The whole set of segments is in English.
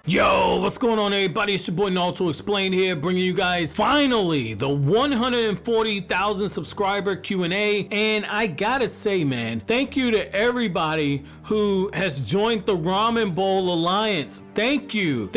Yo, what's going on, everybody? It's your boy Naruto Explained here, bringing you guys finally the 140,000 subscriber Q&A. And I gotta say, man, thank you to everybody who has joined the Ramen Bowl Alliance. Thank you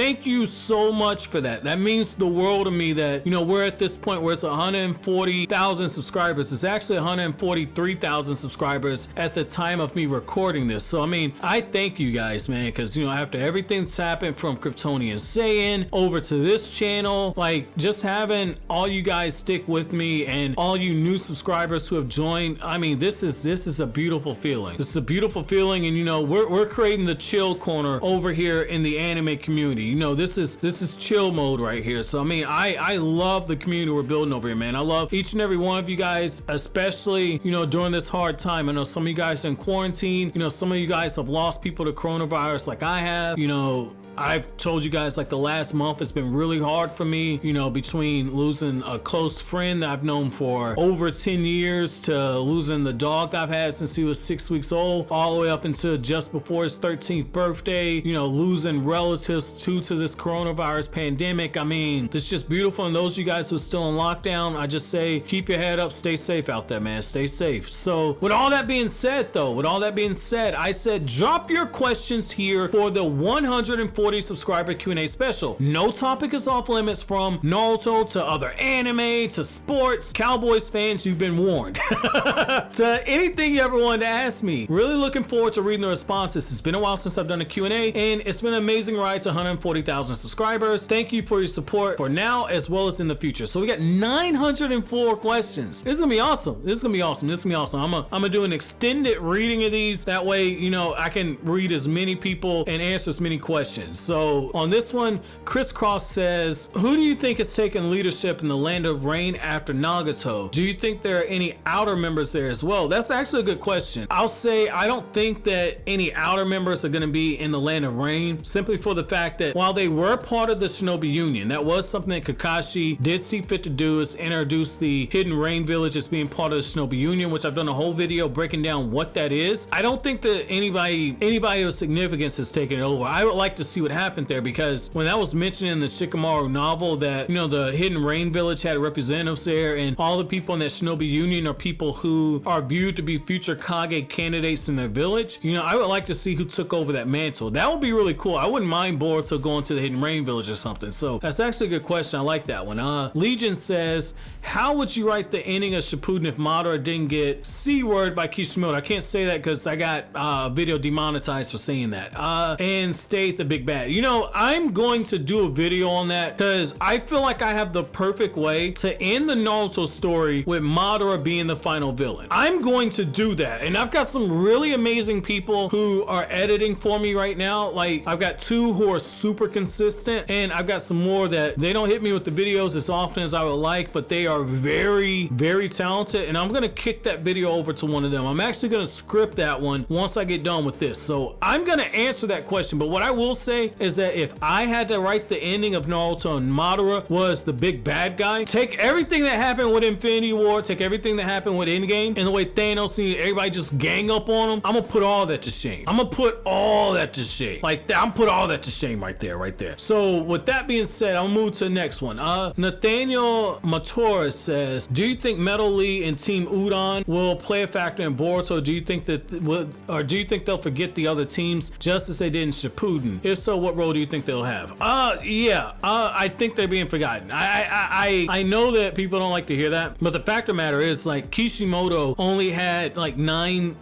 so much for that. That means the world to me that, you know, we're at this point where it's 140,000 subscribers. It's actually 143,000 subscribers at the time of me recording this. So I mean, I thank you guys, man, because, you know, after everything that's happened from Kryptonian Saiyan over to this channel, like, just having all you guys stick with me and all you new subscribers who have joined, I mean, this is a beautiful feeling. This is a beautiful feeling. And you know, we're creating the chill corner over here in the anime community. You know, this is chill mode right here. So I mean, I love the community we're building over here, man. I love each and every one of you guys, especially, you know, during this hard time. I know some of you guys are in quarantine. You know, some of you guys have lost people to coronavirus like I have. You know, I've told you guys, like, the last month it's been really hard for me, you know, between losing a close friend that I've known for over 10 years to losing the dog that I've had since he was 6 weeks old, all the way up until just before his 13th birthday, you know, losing relatives due to this coronavirus pandemic. I mean, it's just beautiful. And those of you guys who are still in lockdown, I just say, keep your head up, stay safe out there, man, stay safe. So with all that being said, though, I said, drop your questions here for the 140 subscriber Q&A special. No topic is off limits, from Naruto to other anime to sports. Cowboys fans, you've been warned. To anything you ever wanted to ask me. Really looking forward to reading the responses. It's been a while since I've done a Q&A, and it's been an amazing ride to 140,000 subscribers. Thank you for your support for now as well as in the future. So we got 904 questions. This is gonna be awesome. I'm gonna do an extended reading of these. That way, you know, I can read as many people and answer as many questions. So on this one, Crisscross says, who do you think is taking leadership in the Land of Rain after Nagato? Do you think there are any outer members there as well? That's actually a good question. I'll say I don't think that any outer members are going to be in the Land of Rain, simply for the fact that while they were part of the Shinobi Union, that was something that Kakashi did see fit to do, is introduce the Hidden Rain Village as being part of the Shinobi Union, which I've done a whole video breaking down what that is. I don't think that anybody of significance has taken it over. I would like to see what happened there, because when that was mentioned in the Shikamaru novel that, you know, the Hidden Rain Village had representatives there, and all the people in that Shinobi Union are people who are viewed to be future Kage candidates in their village, you know, I would like to see who took over that mantle. That would be really cool. I wouldn't mind Boruto going to the Hidden Rain Village or something. So that's actually a good question. I like that one. Legion says, how would you write the ending of Shippuden if Madara didn't get C-word by Kishimoto? I can't say that because I got video demonetized for saying that. And state the big bad. You know, I'm going to do a video on that because I feel like I have the perfect way to end the Naruto story with Madara being the final villain. I'm going to do that, and I've got some really amazing people who are editing for me right now. Like, I've got two who are super consistent, and I've got some more that they don't hit me with the videos as often as I would like, but they are very, very talented, and I'm gonna kick that video over to one of them. I'm actually gonna script that one once I get done with this. So I'm gonna answer that question, but what I will say is that if I had to write the ending of Naruto and Madara was the big bad guy, take everything that happened with Infinity War, take everything that happened with Endgame, and the way Thanos and everybody just gang up on him, I'm gonna put all that to shame. I'm gonna put all that to shame. Like that, I'm put all that to shame right there. So with that being said, I'll move to the next one. Nathaniel Matora says, do you think Metal Lee and Team Adan will play a factor in Boruto? Do you think they'll forget the other teams just as they did in Shippuden? If so, what role do you think they'll have? I think they're being forgotten. I know that people don't like to hear that, but the fact of the matter is, like, Kishimoto only had like nine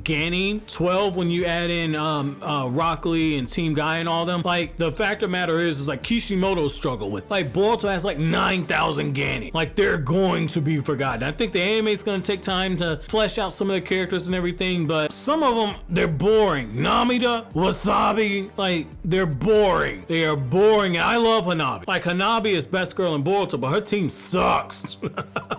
Ganin, 12 when you add in Rock Lee and Team Guy and all them. Like, the fact of the matter is like Kishimoto struggle with, like, Boruto has like 9,000 Ganin. Like, they're going to be forgotten. I think the anime is going to take time to flesh out some of the characters and everything, but some of them, they're boring. Namida, Wasabi, like, they're boring. They are boring. And I love Hanabi. Like, Hanabi is best girl in Boruto, but her team sucks.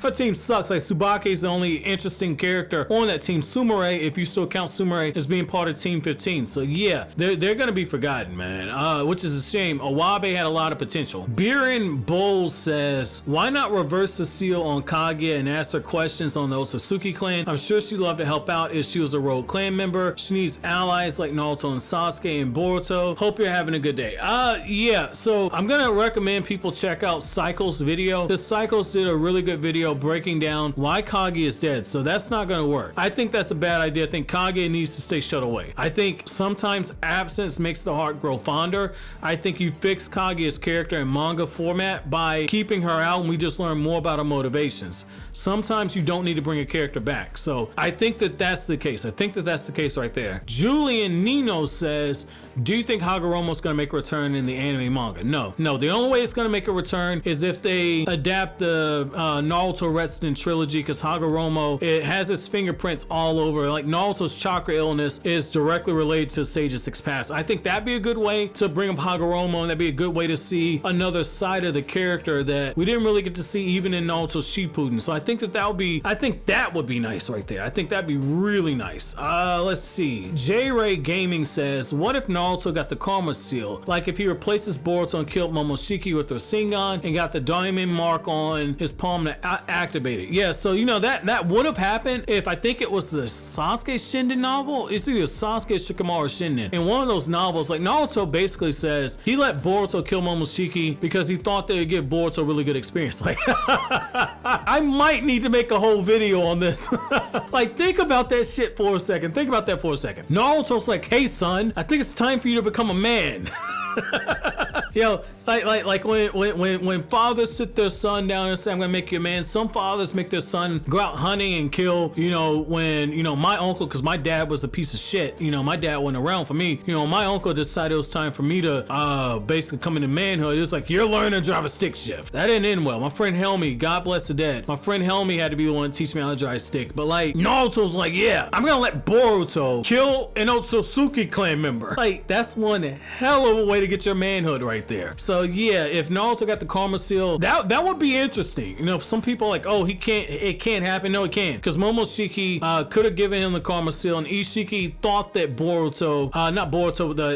Her team sucks. Like, Tsubake is the only interesting character on that team. Sumire, if you still count Sumire as being part of Team 15. So yeah, they're gonna be forgotten, man. Which is a shame. Awabe had a lot of potential. Biren Bowles says, why not reverse the seal on Kaguya and ask her questions on the Otsutsuki clan? I'm sure she'd love to help out if she was a rogue clan member. She needs allies like Naruto and Sasuke and Boruto Boruto. Hope you're having a good day. Yeah, so I'm gonna recommend people check out Cycles video, because Cycles did a really good video breaking down why Kage is dead. So that's not gonna work. I think that's a bad idea. I think Kage needs to stay shut away. I think sometimes absence makes the heart grow fonder. I think you fix Kage's character in manga format by keeping her out, and we just learn more about her motivations. Sometimes you don't need to bring a character back. So I think that that's the case. I think that that's the case right there. Julian Nino says, do you think Hagoromo's gonna make a return in the anime manga? No. The only way it's gonna make a return is if they adapt the Naruto Retsuden trilogy, because Hagoromo, it has its fingerprints all over. Like Naruto's chakra illness is directly related to Sage's Six Paths. I think that'd be a good way to bring up Hagoromo, and that'd be a good way to see another side of the character that we didn't really get to see even in Naruto Shippuden. So I think that would be nice right there. I think that'd be really nice. Let's see. J-Ray Gaming says, what if Naruto got the Karma Seal? Like if he replaces Boruto and killed Momoshiki with Rasengan and got the diamond mark on his palm to activate it. Yeah, so you know that would have happened if, I think it was the Sasuke Shinden novel. It's either Sasuke Shikamaru Shinden. In one of those novels, like Naruto basically says he let Boruto kill Momoshiki because he thought they would give Boruto a really good experience. Like I might need to make a whole video on this. Like think about that shit for a second. Think about that for a second. Naruto's like, hey son, I think it's time for you to become a man. Yo, like when fathers sit their son down and say, I'm gonna make you a man. Some fathers make their son go out hunting and kill, when, my uncle, because my dad was a piece of shit, my dad wasn't around for me. My uncle decided it was time for me to basically come into manhood. It was like, you're learning to drive a stick shift. That didn't end well. My friend Helmy, God bless the dead, my friend Helmy had to be the one to teach me how to drive a stick. But like Naruto's like, yeah, I'm gonna let Boruto kill an Otsutsuki clan member. Like that's one hell of a way to get your manhood right there. So yeah, if Naruto got the Karma Seal, that would be interesting. Some people are like, oh, it can't happen. No, it can, because Momoshiki could have given him the Karma Seal, and Ishiki thought that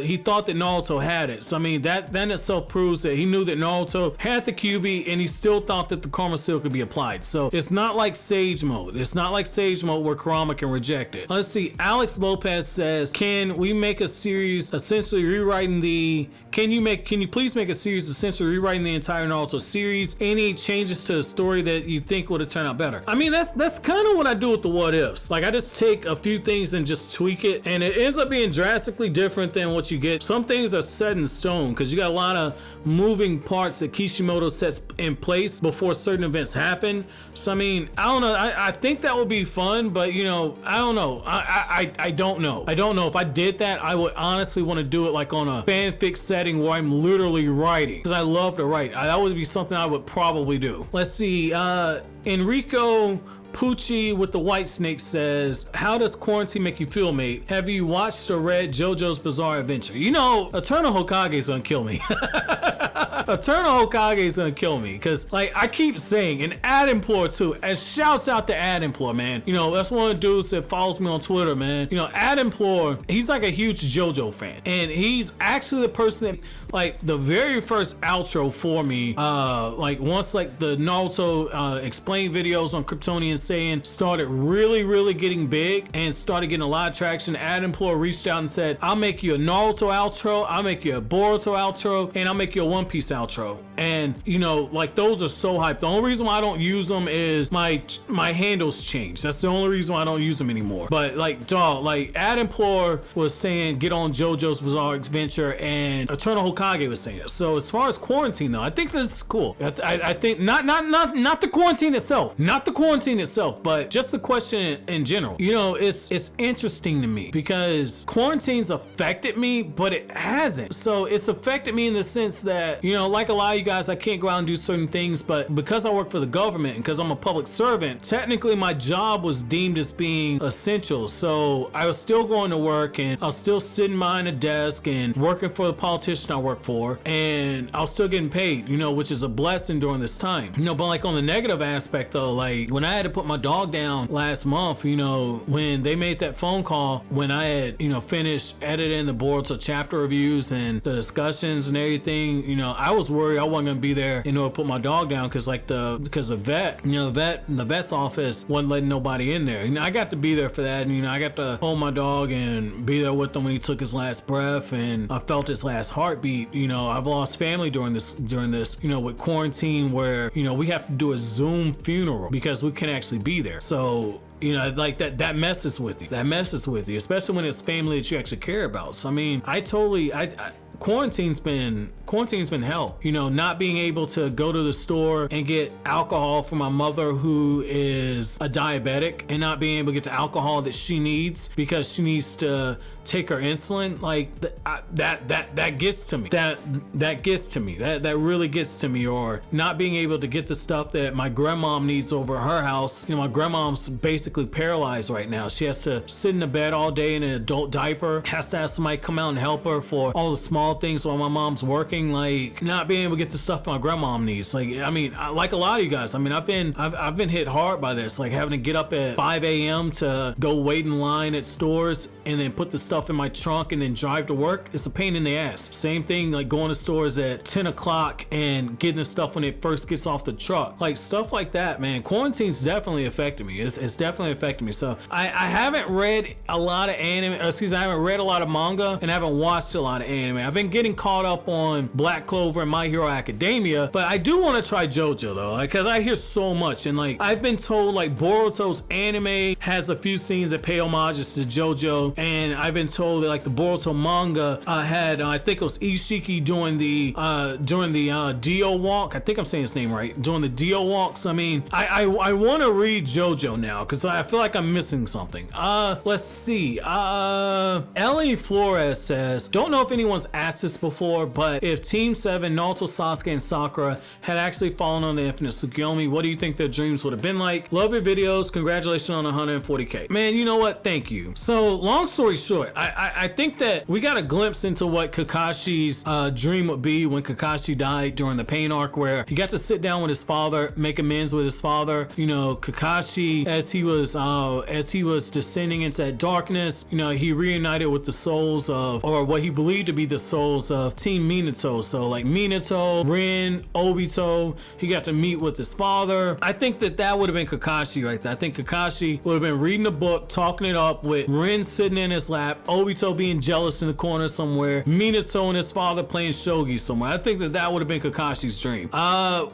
he thought that Naruto had it. So I mean, that in itself proves that he knew that Naruto had the Kyuubi, and he still thought that the Karma Seal could be applied. So it's not like Sage Mode. It's not like Sage Mode where Kurama can reject it. Let's see. Alex Lopez says, can we make a series essentially rewriting the Can you please make a series essentially rewriting the entire Naruto series? Any changes to the story that you think would have turned out better? I mean, that's kind of what I do with the what ifs. Like I just take a few things and just tweak it, and it ends up being drastically different than what you get. Some things are set in stone because you got a lot of moving parts that Kishimoto sets in place before certain events happen. So I mean, I don't know. I think that would be fun, but I don't know. I don't know. I don't know if I did that. I would honestly want to do it like on a fanfic setting where I'm literally writing, because I love to write. That would be something I would probably do. Let's see. Enrico Pucci with the White Snake says, how does quarantine make you feel, mate? Have you watched or read JoJo's Bizarre Adventure? Eternal Hokage's gonna kill me. Eternal Hokage's gonna kill me, because like I keep saying, and Adimplore too, and shouts out to Adimplore, man. That's one of the dudes that follows me on Twitter, man. Adimplore, he's like a huge JoJo fan, and he's actually the person that, like, the very first outro for me, like once like the Naruto explain videos on Kryptonian Saiyan started really getting big and started getting a lot of traction, Adimplore reached out and said, I'll make you a Naruto outro, I'll make you a Boruto outro, and I'll make you a One Piece outro. And like those are so hyped. The only reason why I don't use them is my handles changed. That's the only reason why I don't use them anymore. But like, dog, like Adimplore was saying get on JoJo's Bizarre Adventure, and Eternal Hokage was saying it. So as far as quarantine though, I think this is cool. I think not the quarantine itself, but just the question in general. It's interesting to me because quarantine's affected me, but it hasn't. So it's affected me in the sense that, like a lot of you guys, I can't go out and do certain things, but because I work for the government and because I'm a public servant, technically my job was deemed as being essential. So I was still going to work, and I was still sitting behind a desk and working for the politician I work for, and I was still getting paid, which is a blessing during this time. But like on the negative aspect though, like when I had to put my dog down last month, you know, when they made that phone call, when I had, you know, finished editing the Boruto chapter reviews and the discussions and everything, you know, I was worried I wasn't gonna be there in order to put my dog down because the vet, you know, the vet's office wasn't letting nobody in there. You know, I got to be there for that, and you know, I got to hold my dog and be there with him when he took his last breath, and I felt his last heartbeat. You know, I've lost family during this, you know, with quarantine, where, you know, we have to do a Zoom funeral because we can't actually be there. So, you know, like that messes with you. That messes with you, especially when it's family that you actually care about. So I mean, quarantine's been hell. You know, not being able to go to the store and get alcohol for my mother, who is a diabetic, and not being able to get the alcohol that she needs because she needs to take her insulin. Like that gets to me. That gets to me. That really gets to me. Or not being able to get the stuff that my grandmom needs over at her house. You know, my grandmom's basically paralyzed right now. She has to sit in the bed all day in an adult diaper, has to have somebody come out and help her for all the small things while my mom's working. Like, not being able to get the stuff my grandmom needs. Like, I mean, like a lot of you guys, I mean, I've been hit hard by this, like having to get up at 5 a.m. to go wait in line at stores and then put the stuff in my trunk and then drive to work. It's a pain in the ass. Same thing like going to stores at 10 o'clock and getting the stuff when it first gets off the truck. Like stuff like that, man. Quarantine's definitely affected me. It's definitely affected me. So I haven't read a lot of anime, I haven't read a lot of manga, and I haven't watched a lot of anime. I've been getting caught up on Black Clover and My Hero Academia, but I do want to try JoJo though, because I hear so much, and like I've been told like Boruto's anime has a few scenes that pay homages to JoJo, and I've been told that like the Boruto manga had I think it was Ishiki doing the Dio walk. I think I'm saying his name right, doing the Dio walks. I mean, I want to read JoJo now because I feel like I'm missing something. Let's see. Ellie Flores says, don't know if anyone's asked this before, but if Team 7, Naruto, Sasuke, and Sakura had actually fallen on the Infinite Tsukuyomi, what do you think their dreams would have been like? Love your videos. Congratulations on 140K. Man, you know what? Thank you. So, long story short, I think that we got a glimpse into what Kakashi's dream would be when Kakashi died during the Pain arc, where he got to sit down with his father, make amends with his father. You know, Kakashi, as he was descending into that darkness, you know, he reunited with the souls of, or what he believed to be the souls of Team Minato. So like Minato, Rin, Obito, he got to meet with his father. I think that would have been Kakashi right there. I think Kakashi would have been reading a book, talking it up with Rin sitting in his lap, Obito being jealous in the corner somewhere, Minato and his father playing shogi somewhere. I think that would have been Kakashi's dream.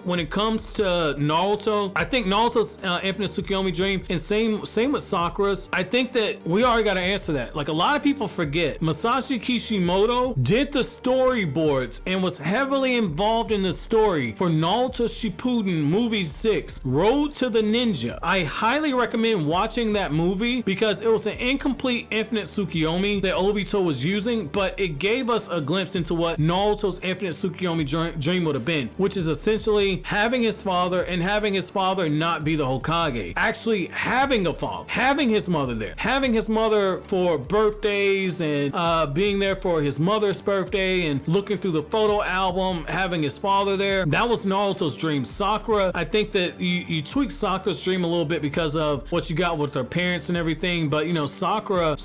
When it comes to Naruto, I think Naruto's Infinite Tsukuyomi dream, and same with Sakura's. I think that we already got to answer that. Like a lot of people forget, Masashi Kishimoto did the storyboards and was heavily involved in the story for Naruto Shippuden Movie 6, Road to the Ninja. I highly recommend watching that movie because it was an incomplete Infinite Tsukuyomi that Obito was using, but it gave us a glimpse into what Naruto's Infinite Tsukuyomi dream would have been, which is essentially having his father and having his father not be the Hokage. Actually having a father, having his mother there, having his mother for birthdays and being there for his mother's birthday and looking through the photo album, having his father there. That was Naruto's dream. Sakura, I think that you tweak Sakura's dream a little bit because of what you got with her parents and everything, but you know, Sakura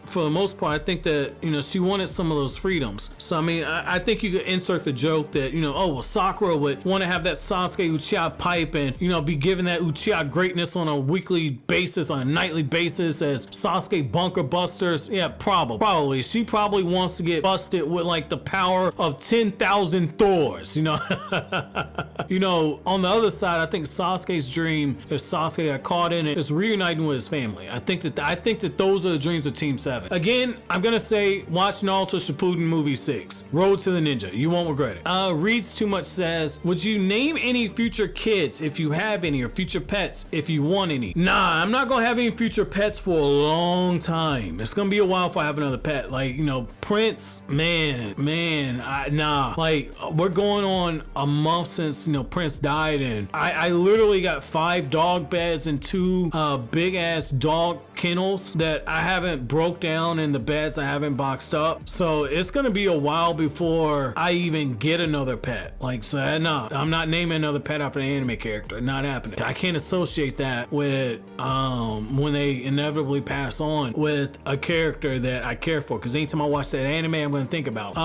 for the most part, I think that, you know, she wanted some of those freedoms. So I mean, I think you could insert the joke that, you know, oh well, Sakura would want to have that Sasuke Uchiha pipe and, you know, be given that Uchiha greatness on a weekly basis, on a nightly basis as Sasuke bunker busters. Yeah, probably. She probably wants to get busted with like the power of 10,000 Thors, you know. You know, on the other side, I think Sasuke's dream, if Sasuke got caught in it, is reuniting with his family. I think that those are the dreams of Team 7. Again, I'm gonna say watch Naruto Shippuden Movie 6, Road to the Ninja. You won't regret it. Reads Too Much says, would you name any future kids if you have any, or future pets if you want any? Nah, I'm not gonna have any future pets for a long time. It's gonna be a while if I have another pet. Like, you know, Prince, man, nah. Like, we're going on a month since, you know, Prince died, and I literally got 5 dog beds and 2 big ass dog kennels that I haven't broke down in the beds I haven't boxed up. So it's gonna be a while before I even get another pet. Like, so no, I'm not naming another pet after an anime character. Not happening. I can't associate that with when they inevitably pass on with a character that I care for. Because anytime I watch that anime, I'm gonna think about.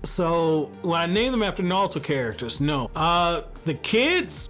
So when I name them after Naruto characters, no. The kids,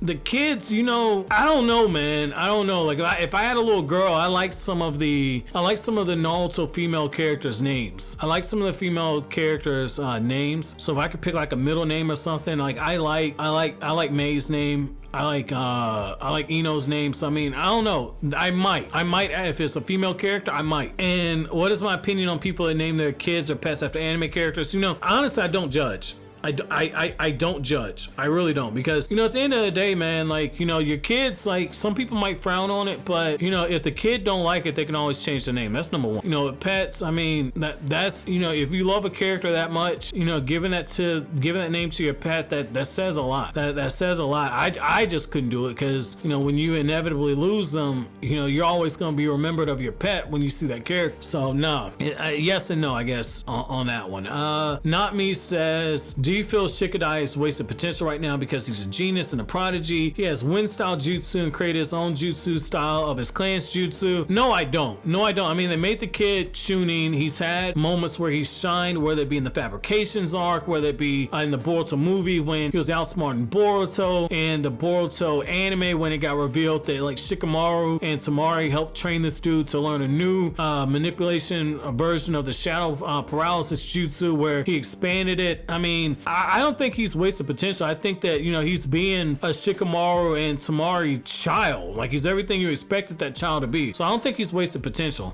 you know, I don't know, man. I don't know. Like if I had a little girl, I like some of the Naruto female characters' names. I like some of the female characters' names. So if I could pick like a middle name or something, like I like Mei's name. I like Ino's name. So I mean, I don't know. I might if it's a female character, I might. And what is my opinion on people that name their kids or pets after anime characters? You know, honestly, I don't judge. I don't judge. I really don't, because, you know, at the end of the day, man, like, you know, your kids, like, some people might frown on it, but, you know, if the kid don't like it, they can always change the name. That's number one. You know, pets, I mean, that's, you know, if you love a character that much, you know, giving that name to your pet, that says a lot. That says a lot. I just couldn't do it, because, you know, when you inevitably lose them, you know, you're always going to be remembered of your pet when you see that character. So no, yes and no, I guess, on that one. Not Me says, do you feel Shikadai is wasted potential right now because he's a genius and a prodigy? He has wind style jutsu and created his own jutsu style of his clan's jutsu. No, I don't. I mean, they made the kid Chunin. He's had moments where he's shined, whether it be in the Fabrications arc, whether it be in the Boruto movie when he was outsmarting Boruto, and the Boruto anime when it got revealed that like Shikamaru and Tamari helped train this dude to learn a new manipulation version of the shadow paralysis jutsu where he expanded it. I mean, I don't think he's wasted potential. I think that, you know, he's being a Shikamaru and Tamari child. Like, he's everything you expected that child to be. So I don't think he's wasted potential.